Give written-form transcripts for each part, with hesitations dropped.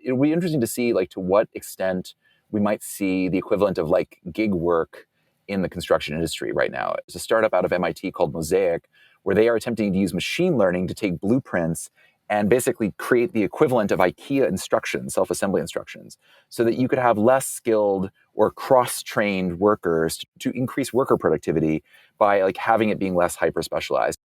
it'll be interesting to see like to what extent we might see the equivalent of like gig work in the construction industry right now. There's a startup out of MIT called Mosaic, where they are attempting to use machine learning to take blueprints and basically create the equivalent of IKEA instructions, self-assembly instructions, so that you could have less skilled or cross-trained workers to increase worker productivity by like having it being less hyper-specialized.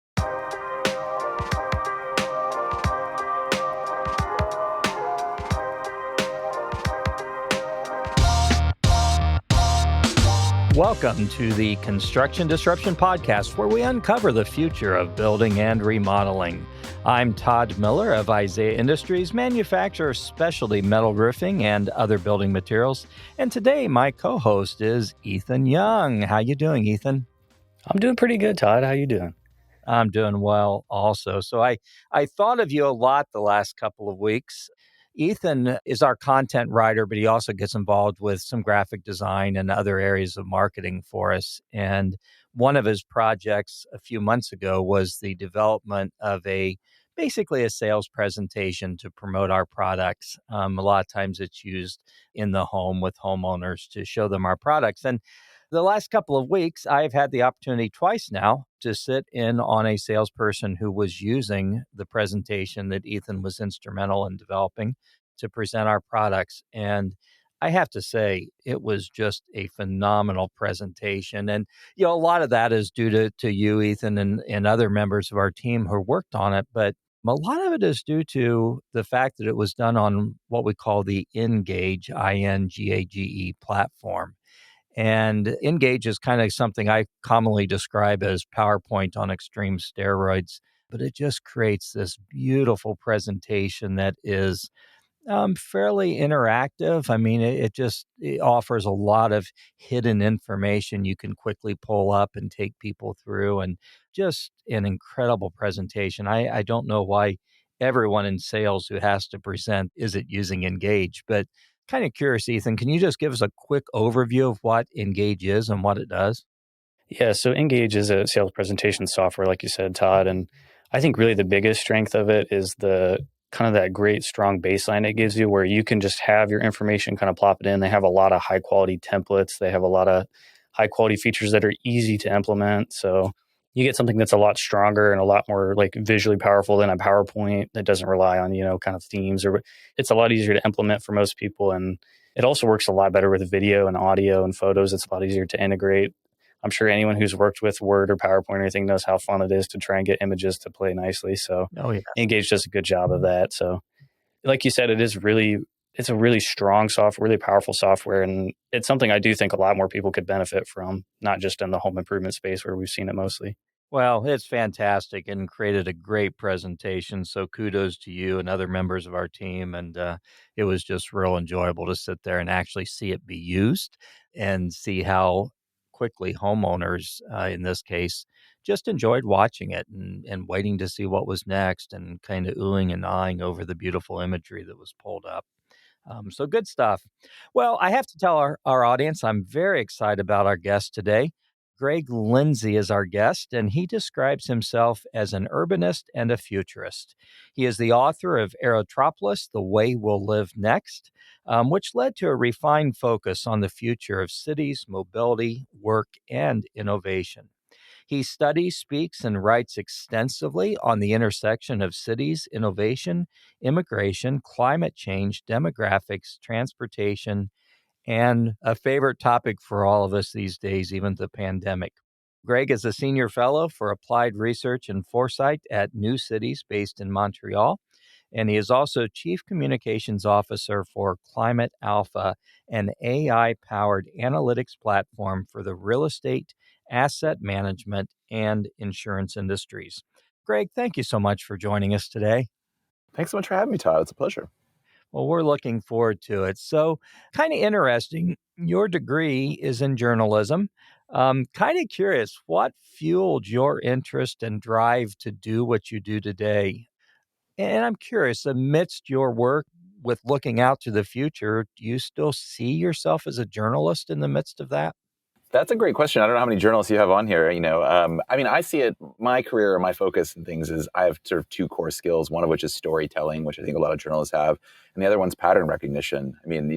Welcome to the Construction Disruption Podcast, where we uncover the future of building and remodeling. I'm Todd Miller of Isaiah Industries, manufacturer of specialty metal roofing and other building materials. And today, my co-host is Ethan Young. How you doing, Ethan? I'm doing pretty good, Todd. How you doing? I'm doing well also. So I thought of you a lot the last couple of weeks. Ethan is our content writer, but he also gets involved with some graphic design and other areas of marketing for us. And one of his projects a few months ago was the development of basically a sales presentation to promote our products. A lot of times it's used in the home with homeowners to show them our products. And the last couple of weeks, I've had the opportunity twice now to sit in on a salesperson who was using the presentation that Ethan was instrumental in developing to present our products. And I have to say, it was just a phenomenal presentation. And, a lot of that is due to you, Ethan, and other members of our team who worked on it. But a lot of it is due to the fact that it was done on what we call the Engage, INGAGE platform. And Engage is kind of something I commonly describe as PowerPoint on extreme steroids, but it just creates this beautiful presentation that is fairly interactive. I mean, it offers a lot of hidden information you can quickly pull up and take people through, and just an incredible presentation. I don't know why everyone in sales who has to present isn't using Engage, but kind of curious, Ethan, can you just give us a quick overview of what Engage is and what it does? Yeah, so Engage is a sales presentation software, like you said, Todd. And I think really the biggest strength of it is the kind of that great, strong baseline it gives you where you can just have your information kind of plop it in. They have a lot of high quality templates. They have a lot of high quality features that are easy to implement. So you get something that's a lot stronger and a lot more like visually powerful than a PowerPoint that doesn't rely on, kind of themes, or it's a lot easier to implement for most people. And it also works a lot better with video and audio and photos. It's a lot easier to integrate. I'm sure anyone who's worked with Word or PowerPoint or anything knows how fun it is to try and get images to play nicely. So Oh, yeah. Engage does a good job of that. So like you said, it's a really strong software, really powerful software. And it's something I do think a lot more people could benefit from, not just in the home improvement space where we've seen it mostly. Well, it's fantastic and created a great presentation. So kudos to you and other members of our team. And it was just real enjoyable to sit there and actually see it be used and see how quickly homeowners, in this case, just enjoyed watching it and waiting to see what was next and kind of oohing and eyeing over the beautiful imagery that was pulled up. So good stuff. Well, I have to tell our audience, I'm very excited about our guest today. Greg Lindsay is our guest, and he describes himself as an urbanist and a futurist. He is the author of Aerotropolis, The Way We'll Live Next, which led to a refined focus on the future of cities, mobility, work, and innovation. He studies, speaks, and writes extensively on the intersection of cities, innovation, immigration, climate change, demographics, transportation, and a favorite topic for all of us these days, even the pandemic. Greg is a senior fellow for applied research and foresight at New Cities based in Montreal. And he is also chief communications officer for Climate Alpha, an AI-powered analytics platform for the real estate, asset management, and insurance industries. Greg, thank you so much for joining us today. Thanks so much for having me, Todd. It's a pleasure. Well, we're looking forward to it. So, kind of interesting, your degree is in journalism. Kind of curious, what fueled your interest and drive to do what you do today? And I'm curious, amidst your work with looking out to the future, do you still see yourself as a journalist in the midst of that? That's a great question. I don't know how many journalists you have on here. I mean, I see it. My career, my focus and things is I have sort of two core skills. One of which is storytelling, which I think a lot of journalists have, and the other one's pattern recognition. I mean,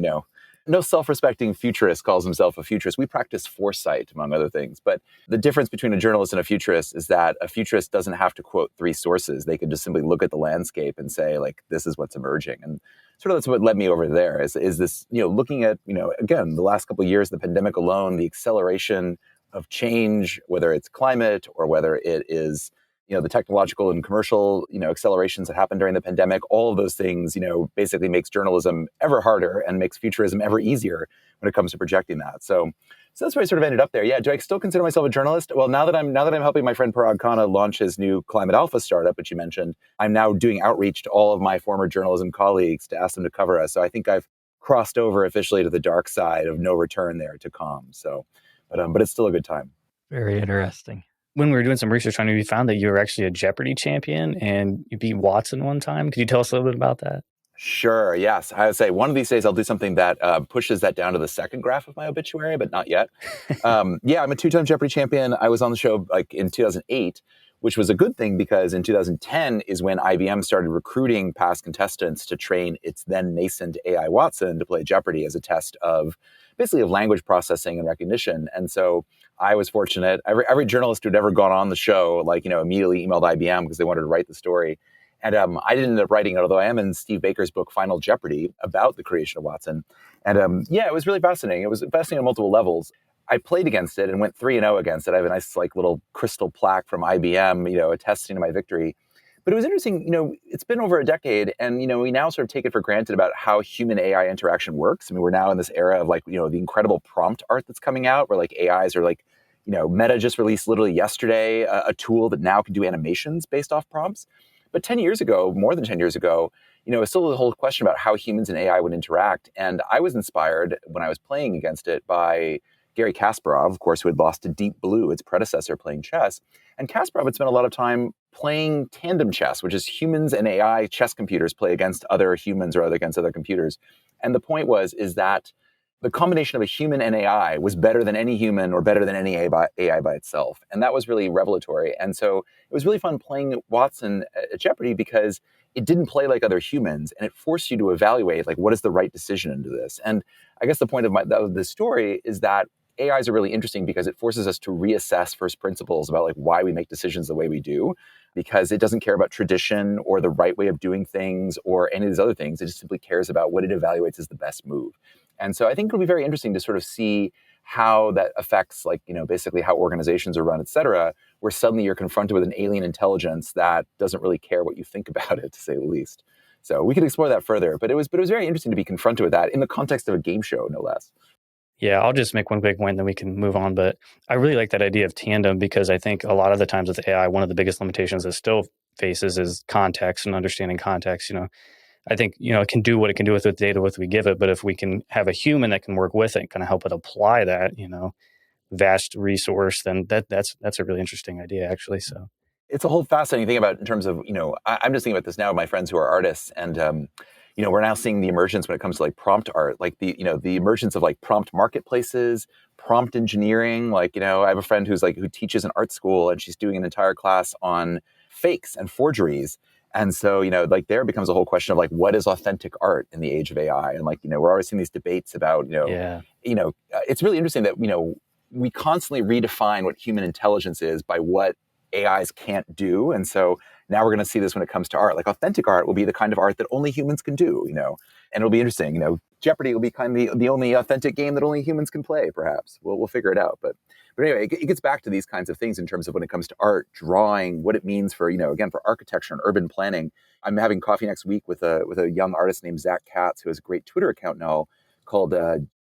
no self-respecting futurist calls himself a futurist. We practice foresight, among other things. But the difference between a journalist and a futurist is that a futurist doesn't have to quote three sources. They can just simply look at the landscape and say, like, this is what's emerging. And sort of that's what led me over there is this, looking at, again, the last couple of years, the pandemic alone, the acceleration of change, whether it's climate or whether it is, the technological and commercial, accelerations that happened during the pandemic, all of those things, basically makes journalism ever harder and makes futurism ever easier when it comes to projecting that. So that's where I sort of ended up there. Yeah. Do I still consider myself a journalist? Well, now that I'm helping my friend Parag Khanna launch his new Climate Alpha startup, which you mentioned, I'm now doing outreach to all of my former journalism colleagues to ask them to cover us. So I think I've crossed over officially to the dark side of no return there to calm. So, but it's still a good time. Very interesting. When we were doing some research on you, we found that you were actually a Jeopardy champion and you beat Watson one time. Could you tell us a little bit about that? Sure. Yes. I would say one of these days I'll do something that pushes that down to the second graph of my obituary, but not yet. Yeah, I'm a two-time Jeopardy champion. I was on the show like in 2008, which was a good thing because in 2010 is when IBM started recruiting past contestants to train its then nascent AI Watson to play Jeopardy as a test of basically of language processing and recognition. And so I was fortunate. Every journalist who'd ever gone on the show, immediately emailed IBM because they wanted to write the story. And I didn't end up writing it, although I am in Steve Baker's book, Final Jeopardy, about the creation of Watson. And it was really fascinating. It was fascinating on multiple levels. I played against it and went 3-0 against it. I have a nice little crystal plaque from IBM, attesting to my victory. But it was interesting, it's been over a decade and, we now sort of take it for granted about how human AI interaction works. I mean, we're now in this era of the incredible prompt art that's coming out where AIs are Meta just released literally yesterday a tool that now can do animations based off prompts. But 10 years ago, more than 10 years ago, it's still the whole question about how humans and AI would interact. And I was inspired when I was playing against it by Gary Kasparov, of course, who had lost to Deep Blue, its predecessor, playing chess. And Kasparov had spent a lot of time playing tandem chess, which is humans and AI chess computers play against other humans or against other computers. And the point is that the combination of a human and AI was better than any human or better than any AI by itself. And that was really revelatory. And so it was really fun playing Watson at Jeopardy because it didn't play like other humans and it forced you to evaluate what is the right decision into this. And I guess the point of this story is that AIs are really interesting because it forces us to reassess first principles about why we make decisions the way we do, because it doesn't care about tradition or the right way of doing things or any of these other things. It just simply cares about what it evaluates as the best move. And so I think it'll be very interesting to sort of see how that affects basically how organizations are run, et cetera, where suddenly you're confronted with an alien intelligence that doesn't really care what you think about it, to say the least. So we could explore that further, but it was very interesting to be confronted with that in the context of a game show, no less. Yeah, I'll just make one quick point, then we can move on. But I really like that idea of tandem because I think a lot of the times with AI, one of the biggest limitations it still faces is context and understanding context. I think, it can do what it can do with the data what we give it. But if we can have a human that can work with it, kind of help it apply that, vast resource, then that's a really interesting idea, actually. So it's a whole fascinating thing about in terms of, I'm just thinking about this now with my friends who are artists and, we're now seeing the emergence when it comes to prompt art, the emergence of prompt marketplaces, prompt engineering. I have a friend who teaches an art school and she's doing an entire class on fakes and forgeries. And so, there becomes a whole question of what is authentic art in the age of AI? And we're always seeing these debates about, it's really interesting that, we constantly redefine what human intelligence is by what AIs can't do. And so now we're going to see this when it comes to art. Authentic art will be the kind of art that only humans can do, and it'll be interesting. Jeopardy will be kind of the only authentic game that only humans can play, perhaps. We'll figure it out. But anyway, it gets back to these kinds of things in terms of when it comes to art, drawing, what it means for, again, for architecture and urban planning. I'm having coffee next week with a young artist named Zach Katz, who has a great Twitter account now called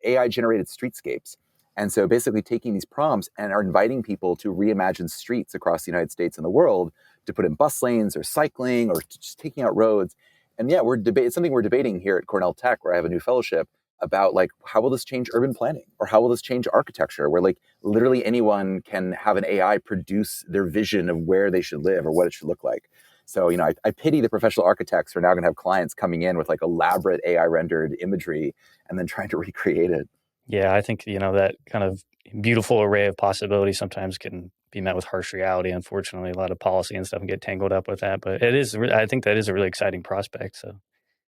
AI-Generated Streetscapes. And so basically taking these prompts and are inviting people to reimagine streets across the United States and the world to put in bus lanes or cycling or just taking out roads. And yeah, it's something we're debating here at Cornell Tech, where I have a new fellowship about how will this change urban planning or how will this change architecture, where literally anyone can have an AI produce their vision of where they should live or what it should look like. So, I pity the professional architects who are now going to have clients coming in with elaborate AI rendered imagery and then trying to recreate it. Yeah, I think, that kind of beautiful array of possibilities sometimes can be met with harsh reality. Unfortunately, a lot of policy and stuff can get tangled up with that. But I think that is a really exciting prospect. So,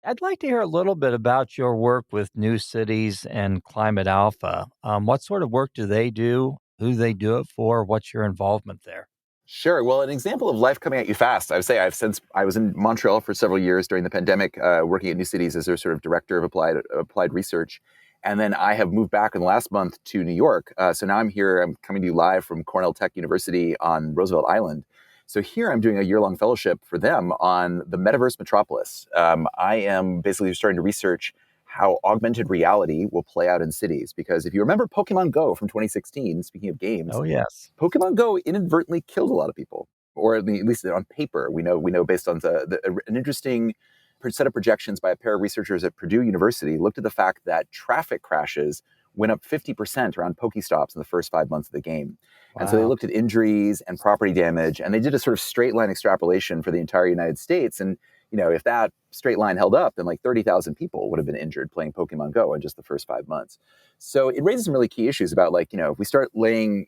I'd like to hear a little bit about your work with New Cities and Climate Alpha. What sort of work do they do? Who do they do it for? What's your involvement there? Sure. Well, an example of life coming at you fast, I would say I was in Montreal for several years during the pandemic, working at New Cities as their sort of director of applied research. And then I have moved back in the last month to New York. So now I'm here. I'm coming to you live from Cornell Tech University on Roosevelt Island. So here I'm doing a year-long fellowship for them on the metaverse metropolis. I am basically starting to research how augmented reality will play out in cities. Because if you remember Pokemon Go from 2016, speaking of games, Oh, yes. Pokemon Go inadvertently killed a lot of people, or at least on paper. We know based on an interesting set of projections by a pair of researchers at Purdue University looked at the fact that traffic crashes went up 50% around Pokestops in the first 5 months of the game. And so they Wow. looked at injuries and property damage, and they did a sort of straight line extrapolation for the entire United States. And if that straight line held up, then like 30,000 people would have been injured playing Pokemon Go in just the first 5 months. So it raises some really key issues about if we start laying,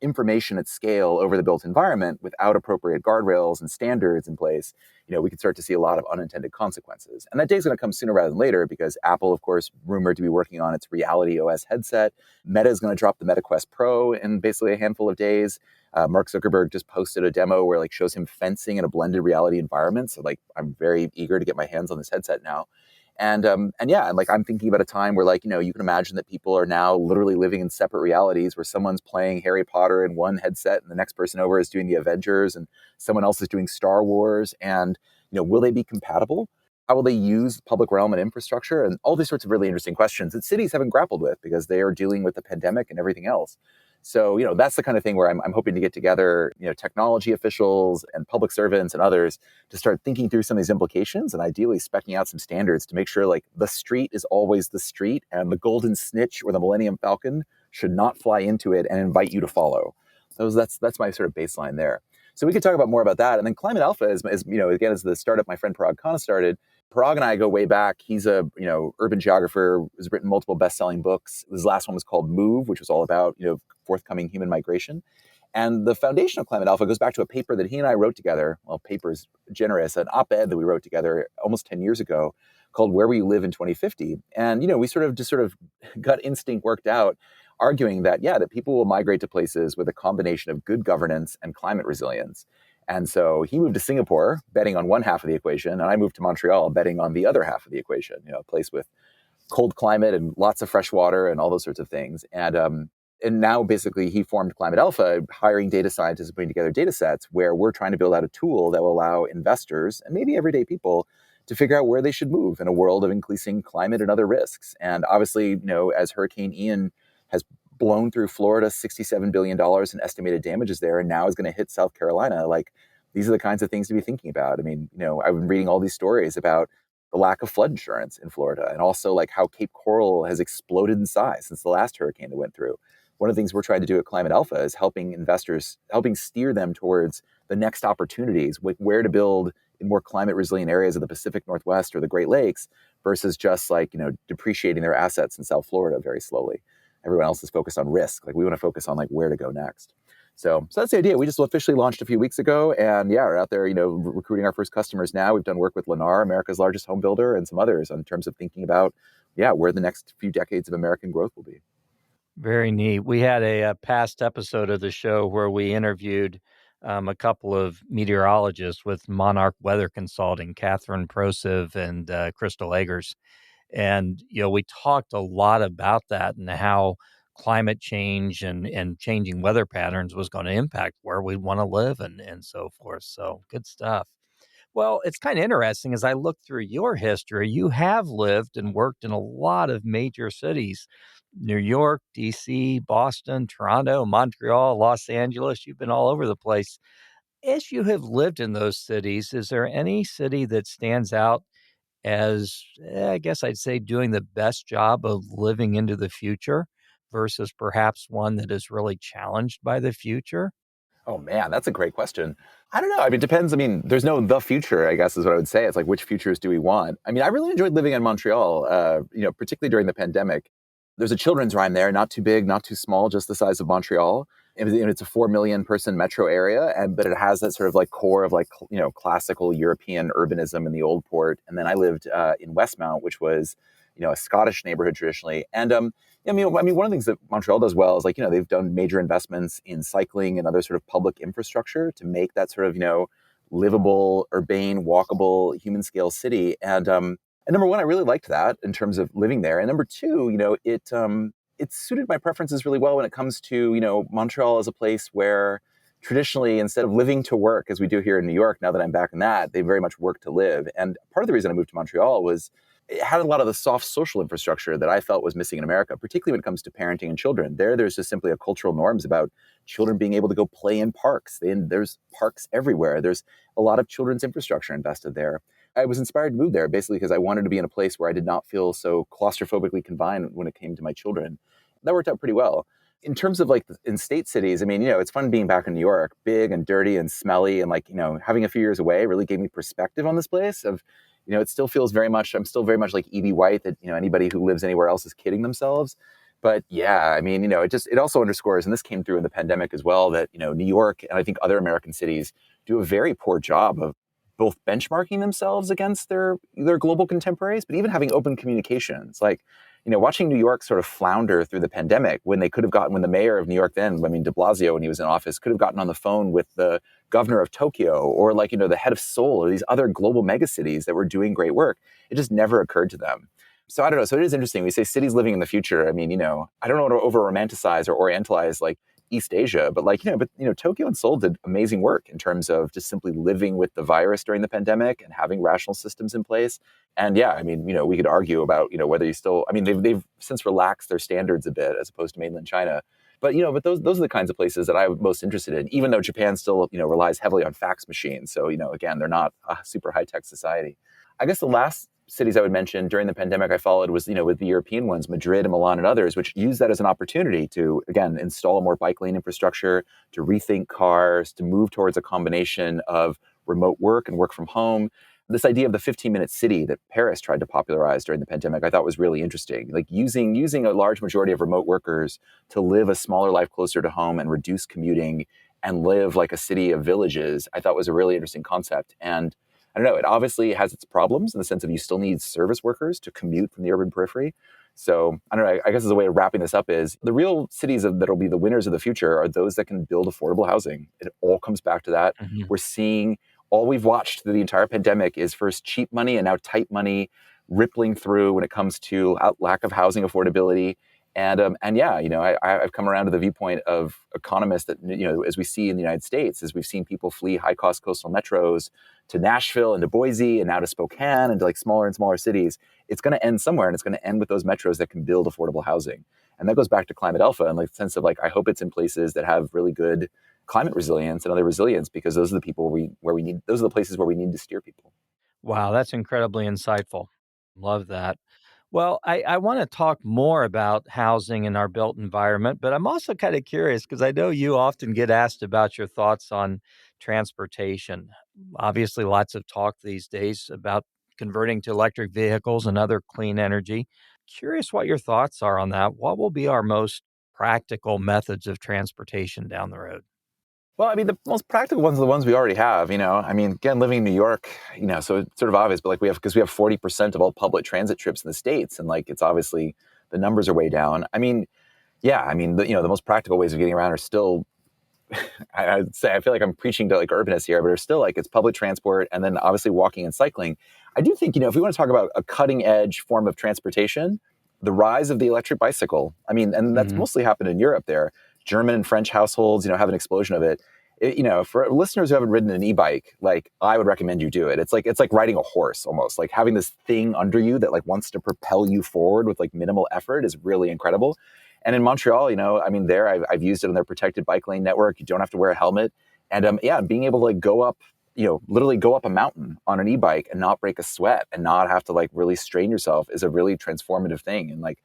information at scale over the built environment without appropriate guardrails and standards in place, we could start to see a lot of unintended consequences. And that day is going to come sooner rather than later because Apple, of course, rumored to be working on its Reality OS headset. Meta is going to drop the Meta Quest Pro in basically a handful of days. Mark Zuckerberg just posted a demo where shows him fencing in a blended reality environment. So I'm very eager to get my hands on this headset now. And yeah, and I'm thinking about a time where you can imagine that people are now literally living in separate realities where someone's playing Harry Potter in one headset and the next person over is doing the Avengers and someone else is doing Star Wars. And will they be compatible? How will they use public realm and infrastructure? And all these sorts of really interesting questions that cities haven't grappled with because they are dealing with the pandemic and everything else. So, that's the kind of thing where I'm hoping to get together, technology officials and public servants and others to start thinking through some of these implications and ideally specking out some standards to make sure the street is always the street and the golden snitch or the Millennium Falcon should not fly into it and invite you to follow. So that's my sort of baseline there. So we could talk about more about that. And then Climate Alpha is again, is the startup my friend Parag Khanna started. Parag and I go way back. He's a, urban geographer, has written multiple best-selling books. His last one was called Move, which was all about, forthcoming human migration. And the foundation of Climate Alpha goes back to a paper that he and I wrote together. Well, paper is generous, an op-ed that we wrote together almost 10 years ago called Where Will You Live in 2050? And, we sort of gut instinct worked out, arguing that, that people will migrate to places with a combination of good governance and climate resilience. And so he moved to Singapore, betting on one half of the equation, and I moved to Montreal, betting on the other half of the equation, a place with cold climate and lots of fresh water and all those sorts of things. And now basically he formed Climate Alpha, hiring data scientists and putting together data sets where we're trying to build out a tool that will allow investors and maybe everyday people to figure out where they should move in a world of increasing climate and other risks. And obviously, as Hurricane Ian has blown through Florida, $67 billion in estimated damages there, and now is going to hit South Carolina, these are the kinds of things to be thinking about. I mean, I've been reading all these stories about the lack of flood insurance in Florida and also how Cape Coral has exploded in size since the last hurricane that went through. One of the things we're trying to do at Climate Alpha is helping investors, helping steer them towards the next opportunities, where to build in more climate resilient areas of the Pacific Northwest or the Great Lakes versus just depreciating their assets in South Florida very slowly. Everyone else is focused on risk. We want to focus on where to go next. So that's the idea. We just officially launched a few weeks ago, and we're out there, recruiting our first customers now. We've done work with Lennar, America's largest home builder, and some others in terms of thinking about, where the next few decades of American growth will be. Very neat. We had a past episode of the show where we interviewed a couple of meteorologists with Monarch Weather Consulting, Catherine Prosiv and Crystal Eggers. And, we talked a lot about that and how climate change and changing weather patterns was going to impact where we want to live and so forth. So good stuff. Well, it's kind of interesting as I look through your history, you have lived and worked in a lot of major cities. New York, DC, Boston, Toronto, Montreal, Los Angeles. You've been all over the place. As you have lived in those cities, is there any city that stands out as, I guess I'd say, doing the best job of living into the future versus perhaps one that is really challenged by the future? Oh man, that's a great question. I don't know. I mean, it depends. I mean, there's no the future, I guess is what I would say. It's which futures do we want? I mean, I really enjoyed living in Montreal, particularly during the pandemic. There's a children's rhyme there, not too big, not too small, just the size of Montreal. It's a 4 million person metro area, but it has that sort of like core of like, classical European urbanism in the old port. And then I lived in Westmount, which was, a Scottish neighborhood traditionally. And one of the things that Montreal does well is like, they've done major investments in cycling and other sort of public infrastructure to make that sort of, livable, urbane, walkable, human scale city. And number one, I really liked that in terms of living there. And number two, it suited my preferences really well when it comes to, Montreal as a place where traditionally, instead of living to work as we do here in New York, now that I'm back in that, they very much work to live. And part of the reason I moved to Montreal was it had a lot of the soft social infrastructure that I felt was missing in America, particularly when it comes to parenting and children. There's just simply a cultural norms about children being able to go play in parks. There's parks everywhere. There's a lot of children's infrastructure invested there. I was inspired to move there basically because I wanted to be in a place where I did not feel so claustrophobically confined when it came to my children. That worked out pretty well. In terms of like in state cities, it's fun being back in New York, big and dirty and smelly, and like, having a few years away really gave me perspective on this place of, it still feels I'm still very much like E.B. White that, anybody who lives anywhere else is kidding themselves. But yeah, it also underscores, and this came through in the pandemic as well, that, New York and I think other American cities do a very poor job of both benchmarking themselves against their global contemporaries, but even having open communications. Like, watching New York sort of flounder through the pandemic when the mayor of New York then, de Blasio, when he was in office, could have gotten on the phone with the governor of Tokyo or like, the head of Seoul or these other global megacities that were doing great work. It just never occurred to them. So I don't know. So it is interesting. We say cities living in the future. I don't want to over romanticize or orientalize like East Asia, but Tokyo and Seoul did amazing work in terms of just simply living with the virus during the pandemic and having rational systems in place. And yeah, we could argue about, whether you still, they've since relaxed their standards a bit as opposed to mainland China. But, but those are the kinds of places that I'm most interested in, even though Japan still, relies heavily on fax machines. So, again, they're not a super high-tech society. I guess the last cities I would mention during the pandemic I followed was, with the European ones, Madrid and Milan and others, which use that as an opportunity to, again, install more bike lane infrastructure, to rethink cars, to move towards a combination of remote work and work from home. This idea of the 15-minute city that Paris tried to popularize during the pandemic, I thought was really interesting. Like using a large majority of remote workers to live a smaller life closer to home and reduce commuting and live like a city of villages, I thought was a really interesting concept. And I don't know, it obviously has its problems in the sense of you still need service workers to commute from the urban periphery. So I don't know, I guess as a way of wrapping this up is the real cities that'll be the winners of the future are those that can build affordable housing. It all comes back to that. Mm-hmm. We're seeing all we've watched through the entire pandemic is first cheap money and now tight money rippling through when it comes to lack of housing affordability. And yeah, I've come around to the viewpoint of economists that, as we see in the United States, as we've seen people flee high-cost coastal metros to Nashville and to Boise and now to Spokane and to like smaller and smaller cities, it's going to end somewhere, and it's going to end with those metros that can build affordable housing. And that goes back to Climate Alpha and like the sense of like, I hope it's in places that have really good climate resilience and other resilience, because those are the people those are the places where we need to steer people. Wow, that's incredibly insightful. Love that. Well, I want to talk more about housing in our built environment, but I'm also kind of curious because I know you often get asked about your thoughts on transportation. Obviously, lots of talk these days about converting to electric vehicles and other clean energy. Curious what your thoughts are on that. What will be our most practical methods of transportation down the road? Well, the most practical ones are the ones we already have, again, living in New York, so it's sort of obvious, but like we have 40% of all public transit trips in the States. And like, it's obviously the numbers are way down. The most practical ways of getting around are still, I'd say, I feel like I'm preaching to like urbanists here, but are still like it's public transport and then obviously walking and cycling. I do think, if we want to talk about a cutting edge form of transportation, the rise of the electric bicycle, and that's mostly happened in Europe there. German and French households, have an explosion of it. For listeners who haven't ridden an e-bike, like I would recommend you do it. It's like riding a horse almost, like having this thing under you that like wants to propel you forward with like minimal effort is really incredible. And in Montreal, there I've used it on their protected bike lane network. You don't have to wear a helmet. And being able to like go up, literally go up a mountain on an e-bike and not break a sweat and not have to like really strain yourself is a really transformative thing. And like,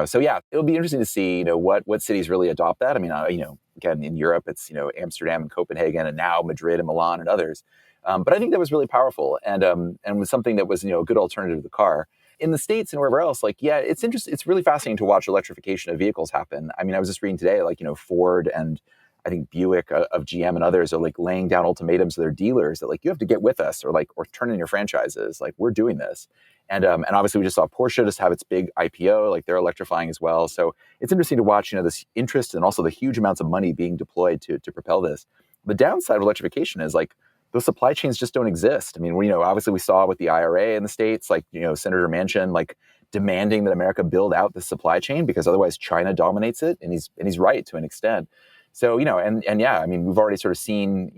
so yeah, it'll be interesting to see, what cities really adopt that. Again, in Europe, it's, Amsterdam and Copenhagen and now Madrid and Milan and others. But I think that was really powerful and was something that was, a good alternative to the car. in the States and wherever else, like, yeah, it's interesting. It's really fascinating to watch electrification of vehicles happen. I mean, I was just reading today, like, Ford and I think Buick of GM and others are like laying down ultimatums to their dealers that like, you have to get with us or turn in your franchises. Like, we're doing this. And obviously we just saw Porsche just have its big IPO, like they're electrifying as well. So it's interesting to watch, this interest and also the huge amounts of money being deployed to propel this. The downside of electrification is like, those supply chains just don't exist. I mean, obviously we saw with the IRA in the States, like, Senator Manchin, like demanding that America build out the supply chain because otherwise China dominates it. And he's right to an extent. So, and yeah, I mean, we've already sort of seen,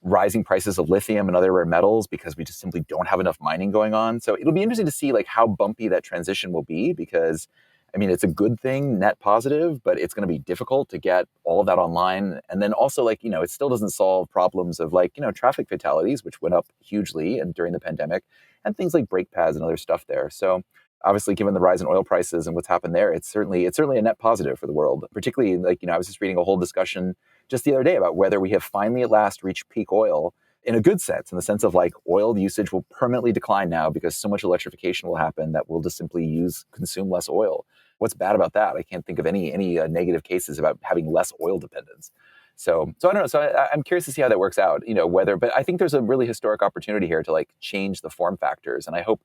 rising prices of lithium and other rare metals because we just simply don't have enough mining going on. So it'll be interesting to see like how bumpy that transition will be because, I mean, it's a good thing, net positive, but it's going to be difficult to get all of that online. And then also like, it still doesn't solve problems of like, traffic fatalities, which went up hugely and during the pandemic, and things like brake pads and other stuff there. So obviously, given the rise in oil prices and what's happened there, it's certainly a net positive for the world. Particularly, like, I was just reading a whole discussion just the other day about whether we have finally at last reached peak oil in a good sense, in the sense of like oil usage will permanently decline now because so much electrification will happen that we'll just simply consume less oil. What's bad about that? I can't think of any negative cases about having less oil dependence. So I don't know. So I'm curious to see how that works out. But I think there's a really historic opportunity here to like change the form factors, and I hope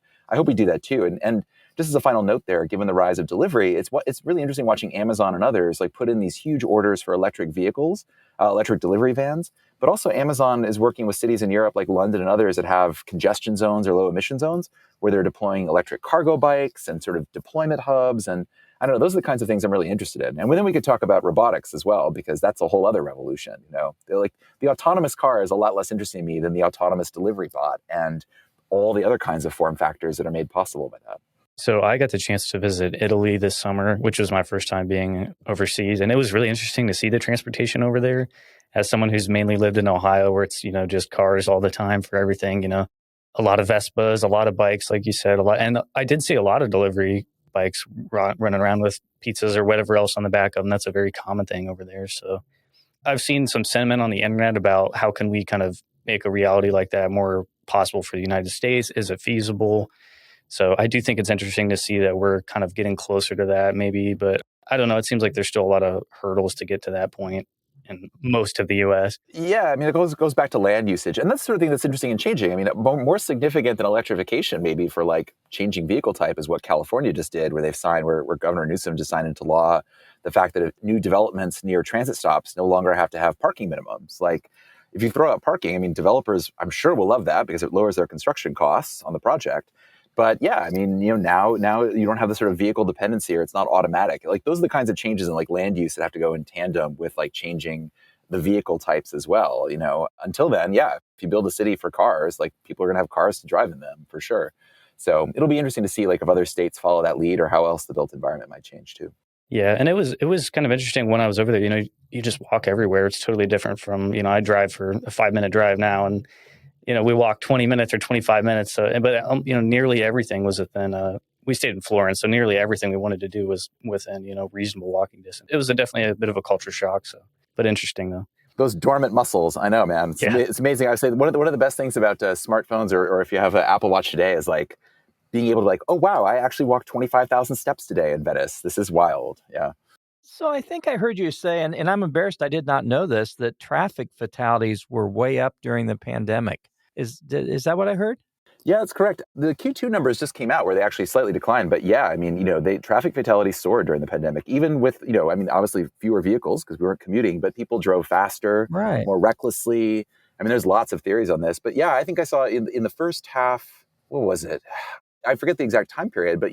we do that too. And just as a final note there, given the rise of delivery, it's really interesting watching Amazon and others like put in these huge orders for electric vehicles, electric delivery vans. But also Amazon is working with cities in Europe like London and others that have congestion zones or low emission zones where they're deploying electric cargo bikes and sort of deployment hubs. And I don't know, those are the kinds of things I'm really interested in. And then we could talk about robotics as well, because that's a whole other revolution. They're like, the autonomous car is a lot less interesting to me than the autonomous delivery bot and all the other kinds of form factors that are made possible by that. So I got the chance to visit Italy this summer, which was my first time being overseas. And it was really interesting to see the transportation over there. As someone who's mainly lived in Ohio, where it's, just cars all the time for everything, a lot of Vespas, a lot of bikes, like you said, a lot. And I did see a lot of delivery bikes running around with pizzas or whatever else on the back of them. That's a very common thing over there. So I've seen some sentiment on the internet about how can we kind of make a reality like that more possible for the United States? Is it feasible? So I do think it's interesting to see that we're kind of getting closer to that maybe, but I don't know. It seems like there's still a lot of hurdles to get to that point in most of the U.S. Yeah, I mean, it goes back to land usage. And that's the sort of thing that's interesting and changing. I mean, more significant than electrification maybe for like changing vehicle type is what California just did, where they've signed, where Governor Newsom just signed into law the fact that new developments near transit stops no longer have to have parking minimums. Like, if you throw out parking, I mean, developers, I'm sure, will love that because it lowers their construction costs on the project. But yeah, I mean, now you don't have the sort of vehicle dependency, or it's not automatic. Like, those are the kinds of changes in like land use that have to go in tandem with like changing the vehicle types as well. Until then, yeah, if you build a city for cars, like people are going to have cars to drive in them for sure. So it'll be interesting to see like if other states follow that lead or how else the built environment might change too. Yeah, and it was kind of interesting when I was over there. You just walk everywhere. It's totally different from I drive for a 5-minute drive now, and we walk 20 minutes or 25 minutes. But nearly everything was within. We stayed in Florence, so nearly everything we wanted to do was within reasonable walking distance. It was definitely a bit of a culture shock. So, but interesting though. Those dormant muscles, I know, man. It's amazing. I would say one of the best things about smartphones, or if you have an Apple Watch today, is like being able to like, oh wow, I actually walked 25,000 steps today in Venice. This is wild. Yeah. So I think I heard you say, and I'm embarrassed I did not know this, that traffic fatalities were way up during the pandemic. Is that what I heard? Yeah, that's correct. The Q2 numbers just came out where they actually slightly declined. But yeah, I mean, traffic fatalities soared during the pandemic, even with, I mean, obviously fewer vehicles because we weren't commuting, but people drove faster, right, more recklessly. I mean, there's lots of theories on this. But yeah, I think I saw in the first half, what was it? I forget the exact time period, but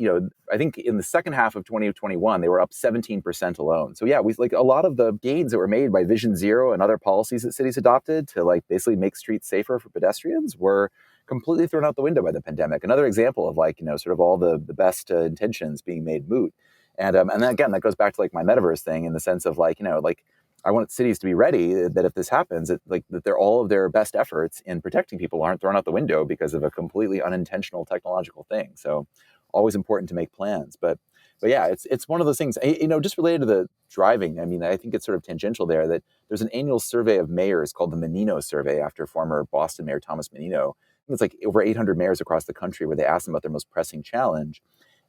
I think in the second half of 2021, they were up 17% alone. So yeah, we like a lot of the gains that were made by Vision Zero and other policies that cities adopted to like basically make streets safer for pedestrians were completely thrown out the window by the pandemic. Another example of like, sort of all the best intentions being made moot. And then again, that goes back to like my metaverse thing in the sense of like, like I want cities to be ready that if this happens, that they're all of their best efforts in protecting people aren't thrown out the window because of a completely unintentional technological thing. So always important to make plans. But yeah, it's one of those things, just related to the driving. I mean, I think it's sort of tangential there that there's an annual survey of mayors called the Menino Survey after former Boston Mayor Thomas Menino it's like over 800 mayors across the country where they asked them about their most pressing challenge.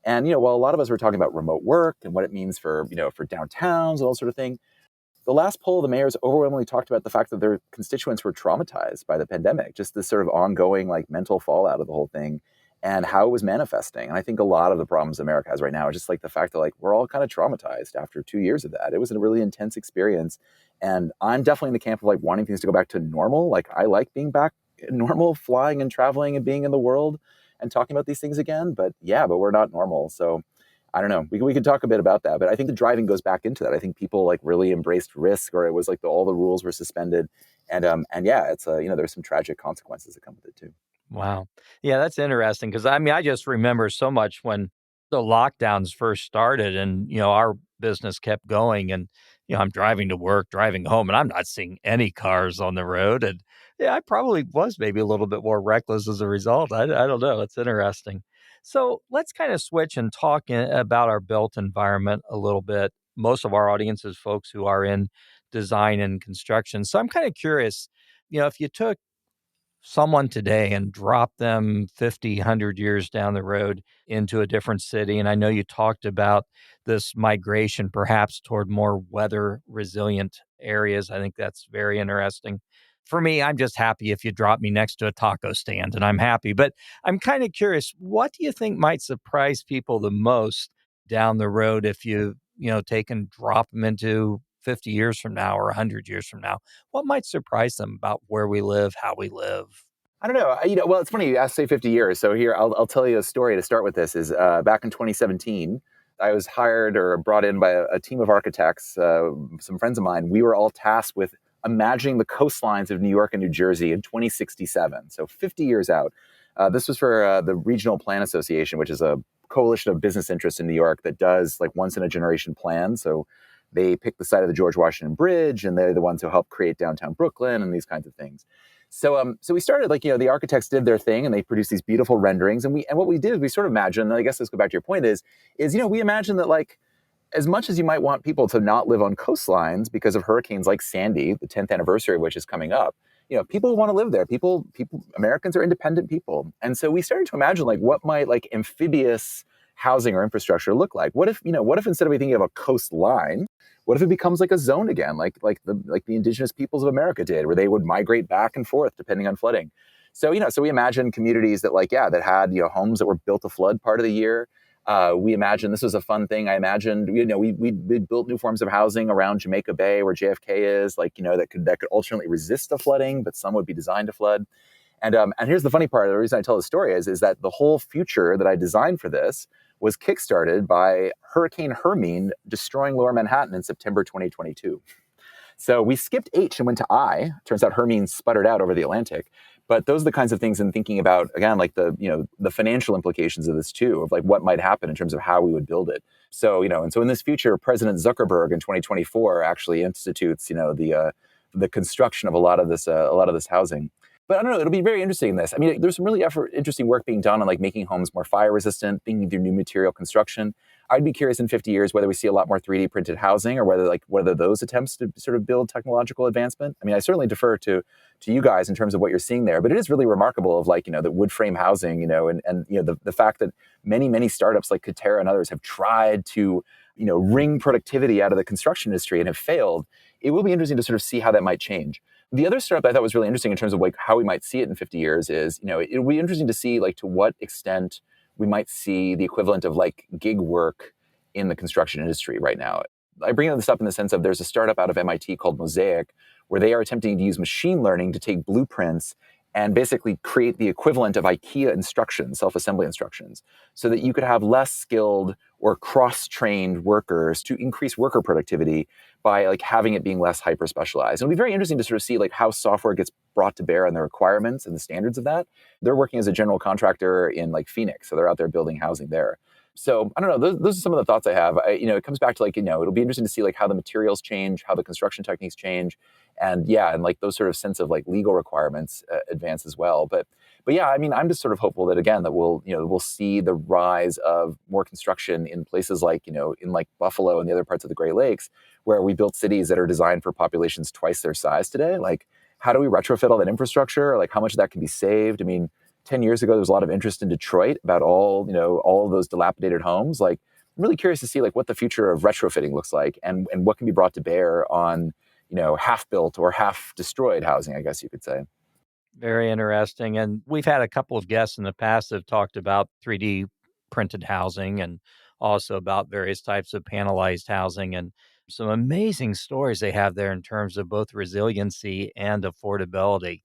And, while a lot of us were talking about remote work and what it means for, for downtowns and all sort of thing, the last poll, the mayors overwhelmingly talked about the fact that their constituents were traumatized by the pandemic, just this sort of ongoing like mental fallout of the whole thing and how it was manifesting. And I think a lot of the problems America has right now are just like the fact that like we're all kind of traumatized after 2 years of that. It was a really intense experience. And I'm definitely in the camp of like wanting things to go back to normal. Like I like being back normal, flying and traveling and being in the world and talking about these things again. But we're not normal. So I don't know. We could talk a bit about that, but I think the driving goes back into that. I think people like really embraced risk, or it was like all the rules were suspended, and it's there's some tragic consequences that come with it too. Wow. Yeah, that's interesting because I just remember so much when the lockdowns first started and, our business kept going and, I'm driving to work, driving home, and I'm not seeing any cars on the road. And yeah, I probably was maybe a little bit more reckless as a result. I don't know. It's interesting. So let's kind of switch and talk about our built environment a little bit. Most of our audience is folks who are in design and construction. So I'm kind of curious, if you took someone today and drop them 50, 100 years down the road into a different city. And I know you talked about this migration perhaps toward more weather resilient areas. I think that's very interesting. For me, I'm just happy if you drop me next to a taco stand and I'm happy. But I'm kind of curious, what do you think might surprise people the most down the road if take and drop them into 50 years from now or 100 years from now? What might surprise them about where we live, how we live? I don't know. Well, it's funny you asked, say 50 years. So here, I'll tell you a story to start with. This is back in 2017. I was hired or brought in by a team of architects, some friends of mine. We were all tasked with imagining the coastlines of New York and New Jersey in 2067. So 50 years out. This was for the Regional Plan Association, which is a coalition of business interests in New York that does like once in a generation plans. So they pick the site of the George Washington Bridge, and they're the ones who help create downtown Brooklyn and these kinds of things. So we started like, the architects did their thing and they produced these beautiful renderings. And what we did is we sort of imagined, and I guess let's go back to your point is, we imagined that like, as much as you might want people to not live on coastlines because of hurricanes like Sandy, the 10th anniversary of which is coming up, people want to live there. Americans are independent people. And so we started to imagine like what might like amphibious housing or infrastructure look like? What if instead of thinking of a coastline, what if it becomes like a zone again, like the indigenous peoples of America did, where they would migrate back and forth depending on flooding? So so we imagined communities that that had homes that were built to flood part of the year. We imagined this was a fun thing. I imagined we built new forms of housing around Jamaica Bay where JFK is, that could alternately resist the flooding, but some would be designed to flood. And here's the funny part. The reason I tell the story is that the whole future that I designed for this was kickstarted by Hurricane Hermine destroying Lower Manhattan in September 2022. So we skipped H and went to I. Turns out Hermine sputtered out over the Atlantic. But those are the kinds of things in thinking about, again, like the financial implications of this too, of like what might happen in terms of how we would build it. So, and so in this future, President Zuckerberg in 2024 actually institutes, the construction of a lot of this housing. But I don't know, it'll be very interesting in this. I mean, there's some really interesting work being done on like making homes more fire resistant, thinking through new material construction. I'd be curious in 50 years whether we see a lot more 3D printed housing or whether those attempts to sort of build technological advancement. I mean, I certainly defer to you guys in terms of what you're seeing there, but it is really remarkable of like, the wood frame housing, and the fact that many startups like Katerra and others have tried to, wring productivity out of the construction industry and have failed. It will be interesting to sort of see how that might change. The other startup I thought was really interesting in terms of like how we might see it in 50 years is, it'll be interesting to see like to what extent we might see the equivalent of like gig work in the construction industry right now. I bring this up in the sense of there's a startup out of MIT called Mosaic where they are attempting to use machine learning to take blueprints and basically create the equivalent of IKEA instructions, self-assembly instructions, so that you could have less skilled or cross-trained workers to increase worker productivity by like having it being less hyper-specialized. It'll be very interesting to sort of see like how software gets brought to bear on the requirements and the standards of that. They're working as a general contractor in like Phoenix, so they're out there building housing there. So I don't know, those are some of the thoughts I have. It comes back to like, it'll be interesting to see like how the materials change, how the construction techniques change, and like those sort of sense of like legal requirements advance as well. But yeah, I mean, I'm just sort of hopeful that again, that we'll see the rise of more construction in places like, in like Buffalo and the other parts of the Great Lakes, where we built cities that are designed for populations twice their size today. Like, how do we retrofit all that infrastructure? Like, how much of that can be saved? I mean, 10 years ago, there was a lot of interest in Detroit about all of those dilapidated homes. Like, I'm really curious to see like what the future of retrofitting looks like and what can be brought to bear on, half built or half destroyed housing, I guess you could say. Very interesting. And we've had a couple of guests in the past that have talked about 3D printed housing and also about various types of panelized housing and some amazing stories they have there in terms of both resiliency and affordability.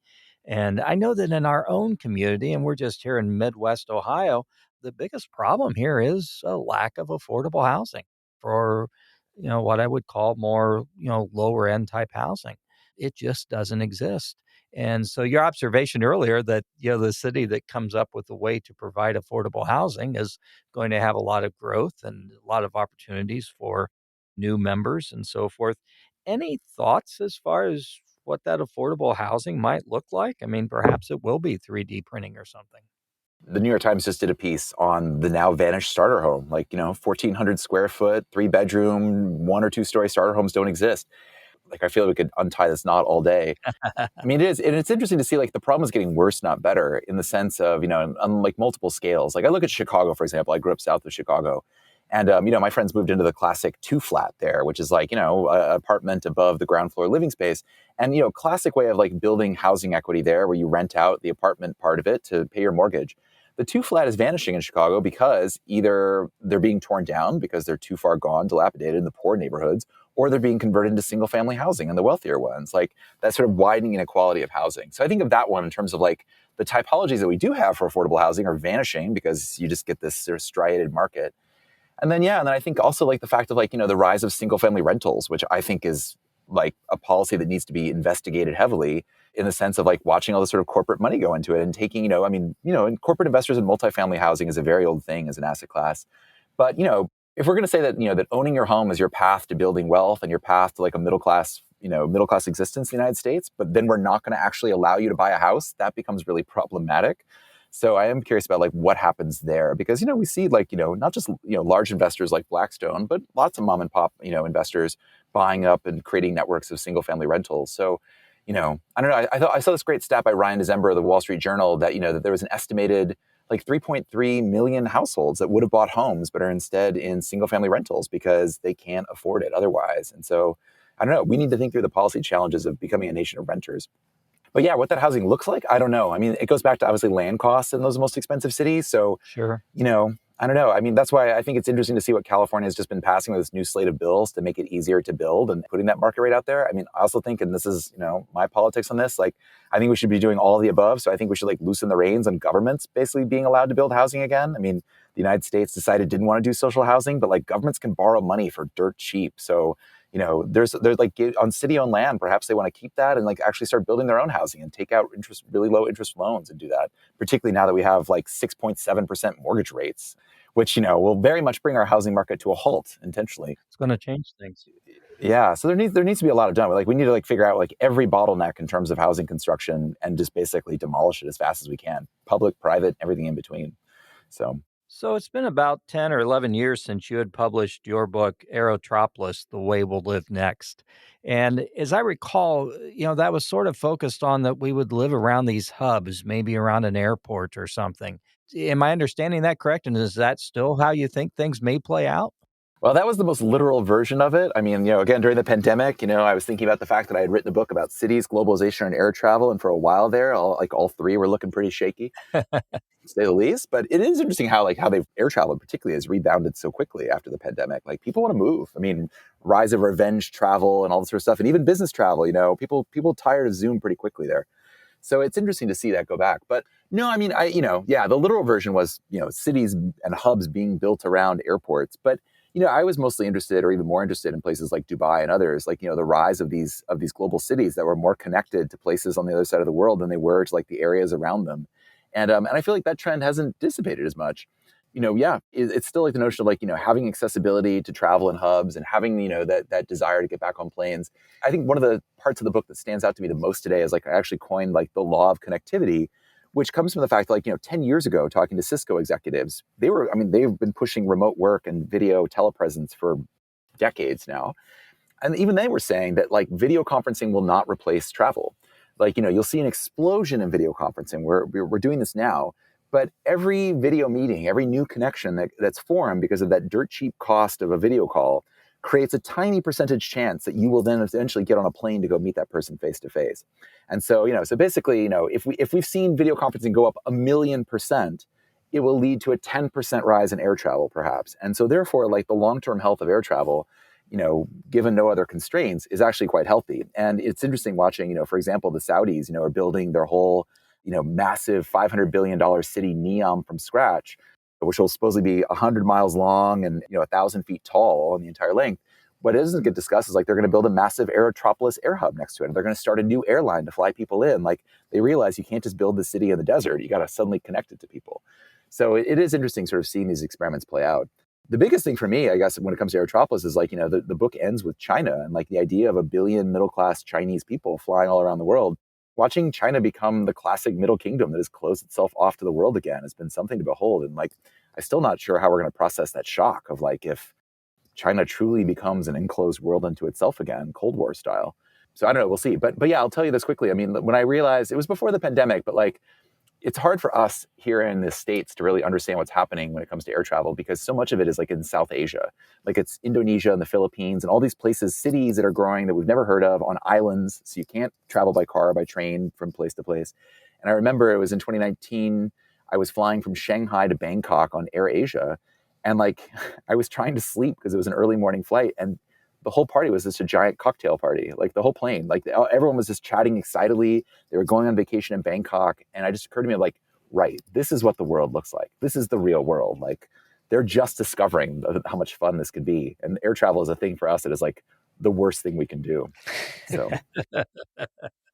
And I know that in our own community, and we're just here in Midwest Ohio, the biggest problem here is a lack of affordable housing for, what I would call more, lower end type housing. It just doesn't exist. And so your observation earlier that, the city that comes up with a way to provide affordable housing is going to have a lot of growth and a lot of opportunities for new members and so forth. Any thoughts as far as what that affordable housing might look like? I mean, perhaps it will be 3D printing or something. The New York Times just did a piece on the now vanished starter home. Like, 1,400 square foot, 3-bedroom, 1 or 2 story starter homes don't exist. Like, I feel like we could untie this knot all day. I mean, it is, and it's interesting to see like the problem is getting worse, not better, in the sense of, on like multiple scales. Like I look at Chicago, for example. I grew up south of Chicago. And, my friends moved into the classic 2-flat there, which is like, an apartment above the ground floor living space. And, classic way of like building housing equity there where you rent out the apartment part of it to pay your mortgage. The 2-flat is vanishing in Chicago because either they're being torn down because they're too far gone, dilapidated in the poor neighborhoods, or they're being converted into single family housing in the wealthier ones. Like that sort of widening inequality of housing. So I think of that one in terms of like the typologies that we do have for affordable housing are vanishing because you just get this sort of striated market. And then I think also like the fact of like, the rise of single family rentals, which I think is like a policy that needs to be investigated heavily in the sense of like watching all the sort of corporate money go into it and taking, and corporate investors in multifamily housing is a very old thing as an asset class. But, if we're going to say that, that owning your home is your path to building wealth and your path to like a middle class existence in the United States, but then we're not going to actually allow you to buy a house, that becomes really problematic. So I am curious about like what happens there because, we see like, not just, large investors like Blackstone, but lots of mom and pop, investors buying up and creating networks of single family rentals. So, I don't know. I saw this great stat by Ryan December of the Wall Street Journal that, that there was an estimated like 3.3 million households that would have bought homes, but are instead in single family rentals because they can't afford it otherwise. And so I don't know. We need to think through the policy challenges of becoming a nation of renters. But yeah, what that housing looks like, I don't know. I mean, it goes back to obviously land costs in those most expensive cities. So, Sure. I don't know. I mean, that's why I think it's interesting to see what California has just been passing with this new slate of bills to make it easier to build and putting that market rate out there. I mean, I also think, and this is, my politics on this, like, I think we should be doing all of the above. So I think we should like loosen the reins on governments basically being allowed to build housing again. I mean, the United States decided didn't want to do social housing, but like governments can borrow money for dirt cheap. So, there's like on city-owned land, perhaps they want to keep that and like actually start building their own housing and take out really low interest loans and do that, particularly now that we have like 6.7% mortgage rates, which, will very much bring our housing market to a halt intentionally. It's going to change things. Yeah. So there needs to be a lot of done. Like we need to like figure out like every bottleneck in terms of housing construction and just basically demolish it as fast as we can. Public, private, everything in between. So it's been about 10 or 11 years since you had published your book, Aerotropolis, The Way We'll Live Next. And as I recall, that was sort of focused on that we would live around these hubs, maybe around an airport or something. Am I understanding that correct? And is that still how you think things may play out? Well, that was the most literal version of it. I mean, again, during the pandemic, I was thinking about the fact that I had written a book about cities, globalization, and air travel. And for a while there, all three were looking pretty shaky, to say the least. But it is interesting how they've air travel particularly has rebounded so quickly after the pandemic. Like people want to move. I mean, rise of revenge travel and all this sort of stuff, and even business travel. People tired of Zoom pretty quickly there. So it's interesting to see that go back. But no, I mean, the literal version was, cities and hubs being built around airports. But I was mostly interested, or even more interested, in places like Dubai and others, like the rise of these global cities that were more connected to places on the other side of the world than they were to like the areas around them, and I feel like that trend hasn't dissipated as much. It's still like the notion of like having accessibility to travel in hubs and having that desire to get back on planes. I think one of the parts of the book that stands out to me the most today is like I actually coined like the law of connectivity, which comes from the fact that, like, 10 years ago, talking to Cisco executives, they've been pushing remote work and video telepresence for decades now. And even they were saying that like video conferencing will not replace travel. Like, you'll see an explosion in video conferencing. We're doing this now, but every video meeting, every new connection that's formed because of that dirt cheap cost of a video call creates a tiny percentage chance that you will then eventually get on a plane to go meet that person face to face. And so, so basically, if we've seen video conferencing go up 1,000,000%, it will lead to a 10% rise in air travel, perhaps. And so therefore, like, the long-term health of air travel, given no other constraints, is actually quite healthy. And it's interesting watching, for example, the Saudis, are building their whole, massive $500 billion city Neom from scratch, which will supposedly be 100 miles long and 1,000 feet tall on the entire length. What doesn't get discussed is, like, they're going to build a massive Aerotropolis air hub next to it. And they're going to start a new airline to fly people in. Like, they realize you can't just build the city in the desert. You got to suddenly connect it to people. So it is interesting sort of seeing these experiments play out. The biggest thing for me, I guess, when it comes to Aerotropolis is, like, the book ends with China and, like, the idea of 1 billion middle-class Chinese people flying all around the world. Watching China become the classic middle kingdom that has closed itself off to the world again has been something to behold. And, like, I'm still not sure how we're going to process that shock of, like, if China truly becomes an enclosed world unto itself again, Cold War style. So I don't know, we'll see. But yeah, I'll tell you this quickly. I mean, when I realized, it was before the pandemic, but, like, it's hard for us here in the States to really understand what's happening when it comes to air travel, because so much of it is, like, in South Asia. Like, it's Indonesia and the Philippines and all these places, cities that are growing that we've never heard of on islands. So you can't travel by car or by train from place to place. And I remember it was in 2019, I was flying from Shanghai to Bangkok on Air Asia. And, like, I was trying to sleep because it was an early morning flight. And the whole party was just a giant cocktail party, like, the whole plane. Like, everyone was just chatting excitedly. They were going on vacation in Bangkok. And it just occurred to me, like, right, this is what the world looks like. This is the real world. Like, they're just discovering how much fun this could be. And air travel is a thing for us that is, like, the worst thing we can do. So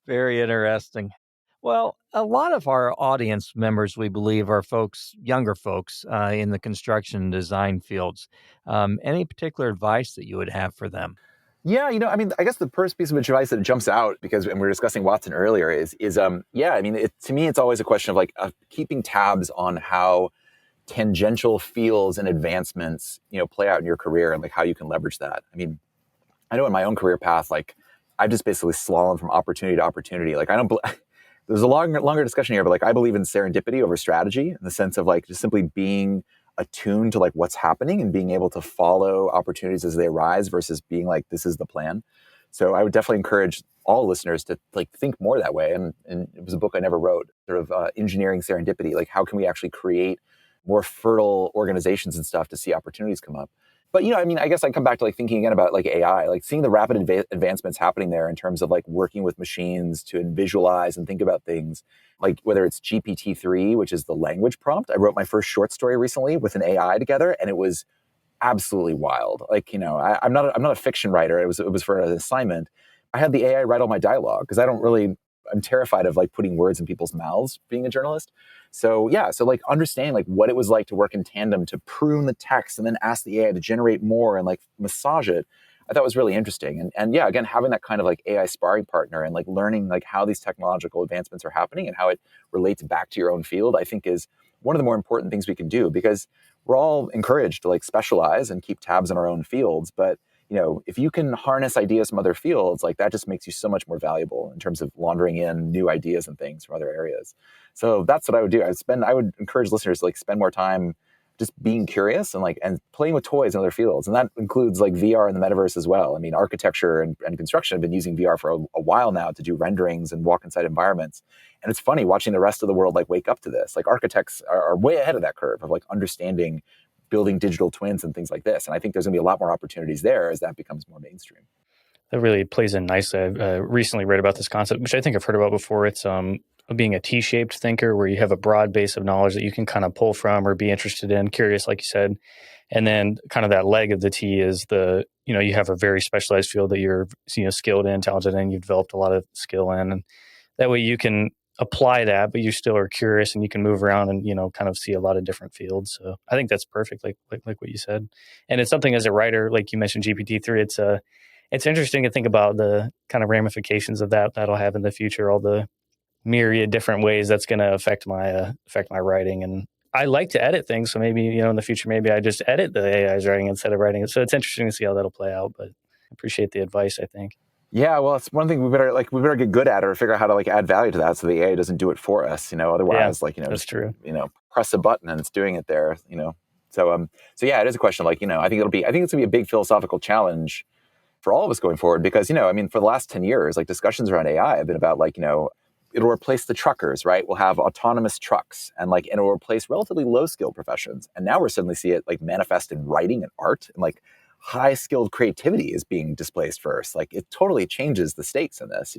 Very interesting. Well, a lot of our audience members, we believe, are folks, younger folks in the construction and design fields. Any particular advice that you would have for them? yeah, I mean, I guess the first piece of advice that jumps out, because, and we were discussing Watson earlier, is yeah, I mean, to me, it's always a question of, like, keeping tabs on how tangential fields and advancements, play out in your career, and, like, how you can leverage that. I mean, I know in my own career path, like, I've just basically slalom from opportunity to opportunity. Like, I don't, there's a longer discussion here, but, like, I believe in serendipity over strategy, in the sense of, like, just simply being attuned to, like, what's happening and being able to follow opportunities as they arise versus being like, this is the plan. So I would definitely encourage all listeners to, like, think more that way. And it was a book I never wrote, sort of engineering serendipity. Like, how can we actually create more fertile organizations and stuff to see opportunities come up? But, I mean, I guess I come back to, like, thinking again about, like, AI, like, seeing the rapid advancements happening there in terms of, like, working with machines to visualize and think about things, like, whether it's GPT-3, which is the language prompt. I wrote my first short story recently with an AI together, and it was absolutely wild. Like, I'm not a fiction writer. It was for an assignment. I had the AI write all my dialogue because I'm terrified of, like, putting words in people's mouths being a journalist. So yeah, so, like, understanding, like, what it was like to work in tandem to prune the text and then ask the AI to generate more and, like, massage it, I thought was really interesting. And yeah, again, having that kind of, like, AI sparring partner and, like, learning, like, how these technological advancements are happening and how it relates back to your own field, I think is one of the more important things we can do, because we're all encouraged to, like, specialize and keep tabs on our own fields. But if you can harness ideas from other fields, like, that just makes you so much more valuable in terms of laundering in new ideas and things from other areas. So that's what I would do. I would encourage listeners to, like, spend more time just being curious and, like, and playing with toys in other fields. And that includes, like, VR and the metaverse as well. I mean, architecture and construction have been using VR for a while now to do renderings and walk inside environments. And it's funny watching the rest of the world, like, wake up to this. Like, architects are way ahead of that curve of, like, understanding building digital twins and things like this. And I think there's going to be a lot more opportunities there as that becomes more mainstream. That really plays in nicely. I recently read about this concept, which I think I've heard about before. It's being a T-shaped thinker, where you have a broad base of knowledge that you can kind of pull from or be interested in, curious, like you said. And then kind of that leg of the T is you have a very specialized field that you're, skilled in, talented in, you've developed a lot of skill in. And that way you can apply that, but you still are curious and you can move around and, kind of see a lot of different fields. So I think that's perfect, like what you said. And it's something as a writer, like you mentioned GPT-3, it's interesting to think about the kind of ramifications of that'll have in the future, all the myriad different ways that's going to affect my writing. And I like to edit things. So maybe, in the future, maybe I just edit the AI's writing instead of writing it. So it's interesting to see how that'll play out, but I appreciate the advice, I think. Yeah, well, it's one thing we better get good at it or figure out how to like add value to that so the AI doesn't do it for us, Yeah, otherwise that's just, true. press a button and it's doing it there. So yeah, it is a question like, I think it's gonna be a big philosophical challenge for all of us going forward because, for the last 10 years, like discussions around AI have been about like, it'll replace the truckers, right? We'll have autonomous trucks and it'll replace relatively low skilled professions. And now we're suddenly see it like manifest in writing and art and like high skilled creativity is being displaced first. Like it totally changes the stakes in this.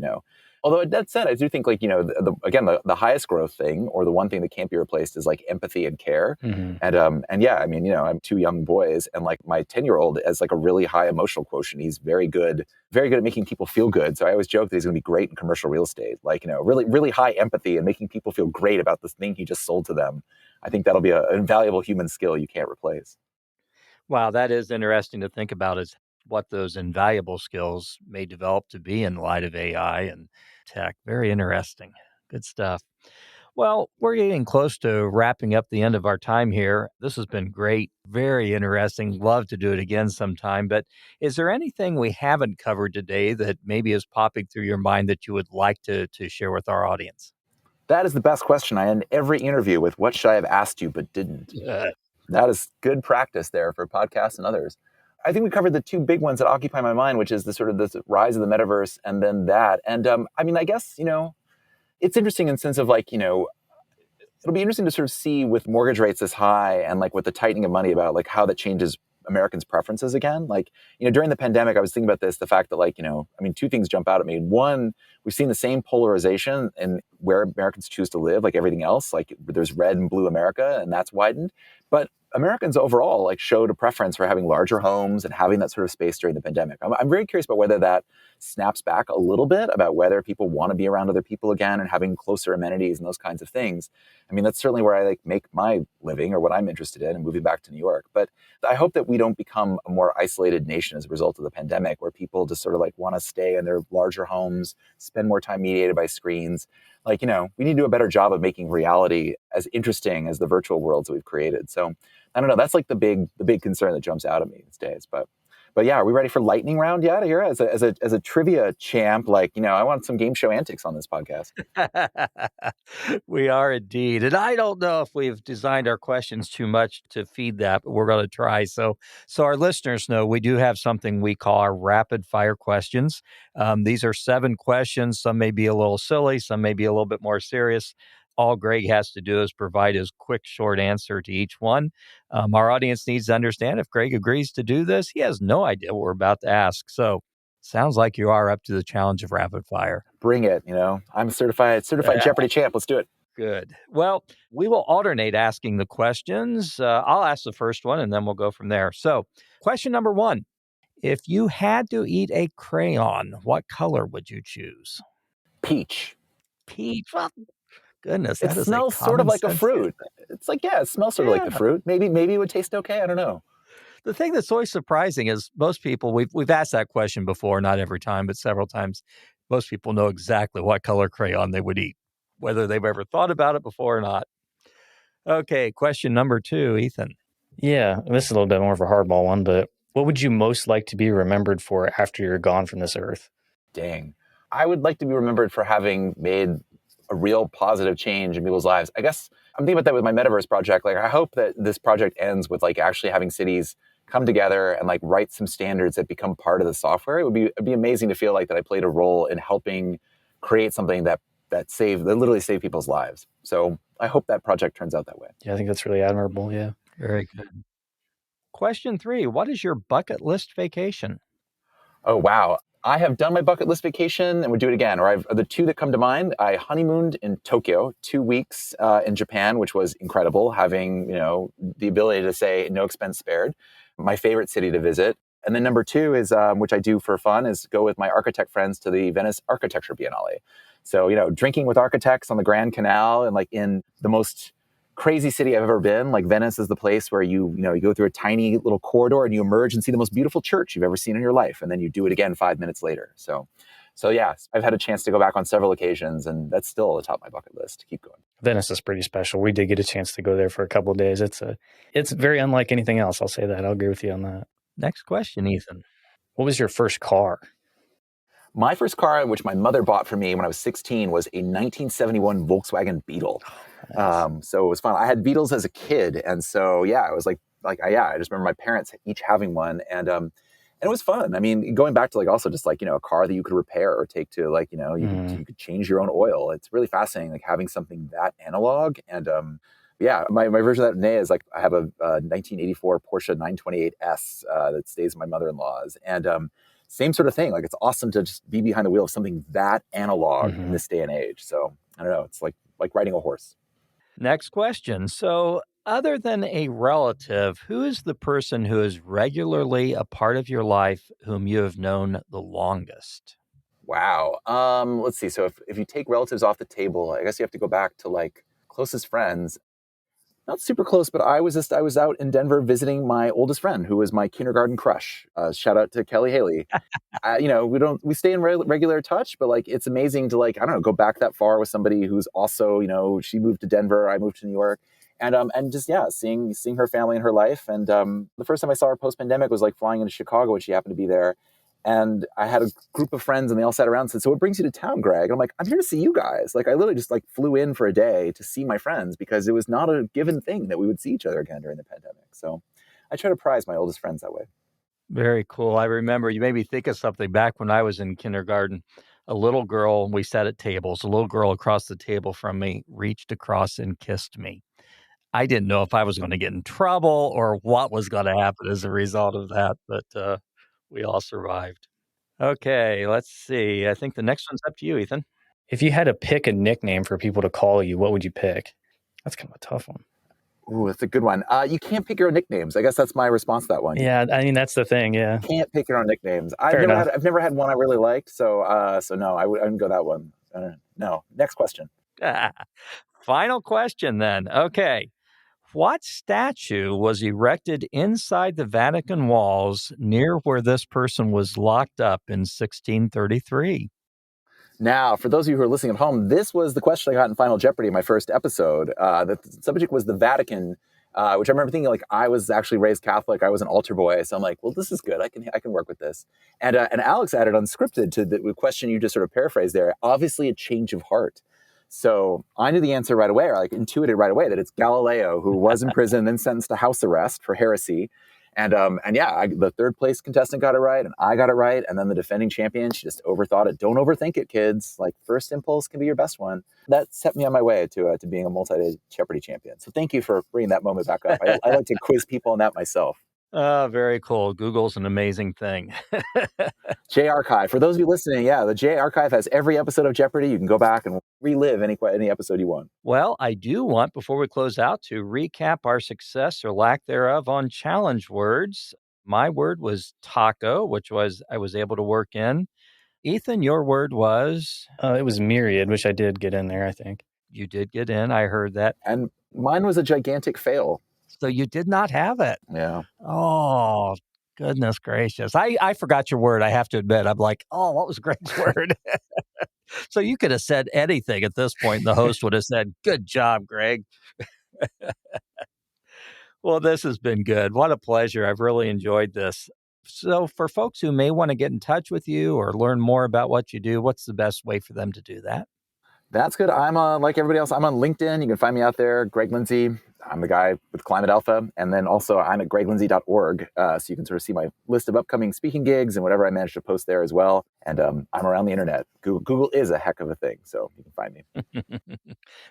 Although that said, I do think like, again, the highest growth thing or the one thing that can't be replaced is like empathy and care. Hmm. And yeah, I'm two young boys and like my 10-year-old has like a really high emotional quotient. He's very good at making people feel good. So I always joke that he's going to be great in commercial real estate, like, really, really high empathy and making people feel great about this thing he just sold to them. I think that'll be an invaluable human skill you can't replace. Wow, that is interesting to think about is what those invaluable skills may develop to be in light of AI and tech. Very interesting. Good stuff. Well, we're getting close to wrapping up the end of our time here. This has been great, very interesting. Love to do it again sometime. But is there anything we haven't covered today that maybe is popping through your mind that you would like to share with our audience? That is the best question. I end every interview with what should I have asked you but didn't. That is good practice there for podcasts and others. I think we covered the two big ones that occupy my mind, which is the sort of this rise of the metaverse and then that. And I guess, it's interesting in the sense of like, it'll be interesting to sort of see with mortgage rates this high and like with the tightening of money about like how that changes Americans' preferences again. Like, during the pandemic, I was thinking about this, the fact that like, two things jump out at me. One, we've seen the same polarization in where Americans choose to live, like everything else, like there's red and blue America and that's widened. But Americans overall like showed a preference for having larger homes and having that sort of space during the pandemic. I'm very curious about whether that snaps back a little bit about whether people want to be around other people again and having closer amenities and those kinds of things. That's certainly where I like make my living or what I'm interested in and moving back to New York. But I hope that we don't become a more isolated nation as a result of the pandemic where people just sort of like want to stay in their larger homes, spend more time mediated by screens. Like, we need to do a better job of making reality as interesting as the virtual worlds that we've created. So I don't know. That's like the big concern that jumps out at me these days. But yeah, are we ready for lightning round yet here? As a trivia champ, like, I want some game show antics on this podcast. We are indeed. And I don't know if we've designed our questions too much to feed that, but we're going to try. So our listeners know we do have something we call our rapid fire questions. These are 7 questions. Some may be a little silly, some may be a little bit more serious. All Greg has to do is provide his quick, short answer to each one. Our audience needs to understand if Greg agrees to do this, he has no idea what we're about to ask. So sounds like you are up to the challenge of rapid fire. Bring it. I'm a certified Jeopardy champ. Let's do it. Good. Well, we will alternate asking the questions. I'll ask the first one and then we'll go from there. So, question number 1. If you had to eat a crayon, what color would you choose? Peach. Peach. Well, goodness, It that is a smells sort of common like a sense. fruit. It's like, yeah, it smells sort of like Yeah. a fruit. Maybe it would taste okay. I don't know. The thing that's always surprising is most people, we've asked that question before, not every time, but several times. Most people know exactly what color crayon they would eat, whether they've ever thought about it before or not. Okay, question number 2, Ethan. Yeah, this is a little bit more of a hardball one, but what would you most like to be remembered for after you're gone from this earth? Dang. I would like to be remembered for having made a real positive change in people's lives. I guess I'm thinking about that with my metaverse project. Like, I hope that this project ends with like actually having cities come together and like write some standards that become part of the software. It'd be amazing to feel like that I played a role in helping create something that literally saved people's lives. So I hope that project turns out that way. Yeah, I think that's really admirable. Yeah. Very good. Question 3, what is your bucket list vacation? Oh, wow. I have done my bucket list vacation and would do it again. Or the two that come to mind, I honeymooned in Tokyo, 2 weeks in Japan, which was incredible, having, the ability to say no expense spared. My favorite city to visit. And then number 2 is, which I do for fun, is go with my architect friends to the Venice Architecture Biennale. So, drinking with architects on the Grand Canal and like in the most crazy city I've ever been. Like Venice is the place where you go through a tiny little corridor and you emerge and see the most beautiful church you've ever seen in your life. And then you do it again 5 minutes later. So yeah, I've had a chance to go back on several occasions and that's still at the top of my bucket list to keep going. Venice is pretty special. We did get a chance to go there for a couple of days. It's very unlike anything else. I'll say that. I'll agree with you on that. Next question, Ethan. What was your first car? My first car, which my mother bought for me when I was 16, was a 1971 Volkswagen Beetle. Nice. So it was fun. I had Beetles as a kid, and so yeah, it was I just remember my parents each having one, and it was fun. I mean, going back to like also just like a car that you could repair or take to like you could change your own oil. It's really fascinating, like having something that analog. And yeah, my version of that today is like I have a 1984 Porsche 928S that stays in my mother-in-law's, and same sort of thing. Like it's awesome to just be behind the wheel of something that analog in this day and age. So I don't know. It's like riding a horse. Next question. So, other than a relative, who is the person who is regularly a part of your life whom you have known the longest? Wow. Let's see. So if you take relatives off the table, I guess you have to go back to like closest friends. Not super close, but I was out in Denver visiting my oldest friend, who was my kindergarten crush. Shout out to Kelly Haley. We stay in regular touch, but like it's amazing to like I don't know go back that far with somebody who's also she moved to Denver, I moved to New York, and just yeah, seeing her family and her life. And the first time I saw her post pandemic was like flying into Chicago, and she happened to be there. And I had a group of friends and they all sat around and said, "So what brings you to town, Greg?" And I'm like, "I'm here to see you guys." Like I literally just like flew in for a day to see my friends because it was not a given thing that we would see each other again during the pandemic. So I try to prize my oldest friends that way. Very cool. I remember you made me think of something back when I was in kindergarten. A little girl, we sat at tables, a little girl across the table from me reached across and kissed me. I didn't know if I was going to get in trouble or what was going to happen as a result of that, but we all survived. Okay, let's see. I think the next one's up to you, Ethan. If you had to pick a nickname for people to call you, what would you pick? That's kind of a tough one. Ooh, that's a good one. You can't pick your own nicknames. I guess that's my response to that one. Yeah, I mean that's the thing. Yeah, You can't pick your own nicknames. fair enough. I've never had one I really liked. So no, I wouldn't go that one. No. Next question. Final question then. Okay. What statue was erected inside the Vatican walls near where this person was locked up in 1633? Now, for those of you who are listening at home, this was the question I got in Final Jeopardy, my first episode. The subject was the Vatican, which I remember thinking like I was actually raised Catholic. I was an altar boy, so I'm like, well, this is good. I can work with this. And Alex added unscripted to the question you just sort of paraphrased there. Obviously, a change of heart. So I knew the answer right away, or like intuited right away that it's Galileo, who was in prison, then sentenced to house arrest for heresy. And yeah, the third place contestant got it right, and I got it right, and then the defending champion, she just overthought it. Don't overthink it, kids. Like first impulse can be your best one. That set me on my way to being a multi-day Jeopardy champion. So thank you for bringing that moment back up. I like to quiz people on that myself. Very cool. Google's an amazing thing. J Archive. For those of you listening, yeah, the J Archive has every episode of Jeopardy. You can go back and relive any episode you want. Well, I do want, before we close out, to recap our success or lack thereof on challenge words. My word was taco, which was I was able to work in. Ethan, your word was? It was myriad, which I did get in there, I think. You did get in. I heard that. And mine was a gigantic fail. So you did not have it. Yeah. Oh, goodness gracious. I forgot your word, I have to admit. I'm like, oh, what was Greg's word? So you could have said anything at this point, and the host would have said, good job, Greg. Well, this has been good. What a pleasure. I've really enjoyed this. So for folks who may want to get in touch with you or learn more about what you do, what's the best way for them to do that? That's good. I'm like everybody else. I'm on LinkedIn. You can find me out there, Greg Lindsay. I'm the guy with Climate Alpha. And then also I'm at greglindsay.org. So you can sort of see my list of upcoming speaking gigs and whatever I managed to post there as well. And I'm around the internet. Google is a heck of a thing. So you can find me.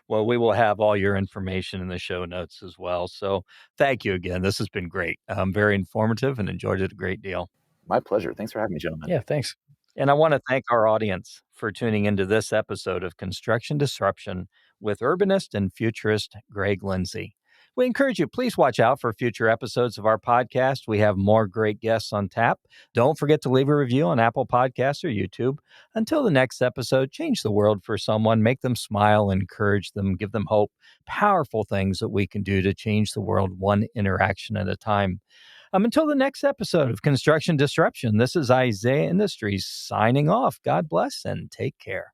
Well, we will have all your information in the show notes as well. So thank you again. This has been great. Very informative and enjoyed it a great deal. My pleasure. Thanks for having me, gentlemen. Yeah, thanks. And I want to thank our audience for tuning into this episode of Construction Disruption with urbanist and futurist Greg Lindsay. We encourage you, please watch out for future episodes of our podcast. We have more great guests on tap. Don't forget to leave a review on Apple Podcasts or YouTube. Until the next episode, change the world for someone, make them smile, encourage them, give them hope. Powerful things that we can do to change the world one interaction at a time. Until the next episode of Construction Disruption, this is Isaiah Industries signing off. God bless and take care.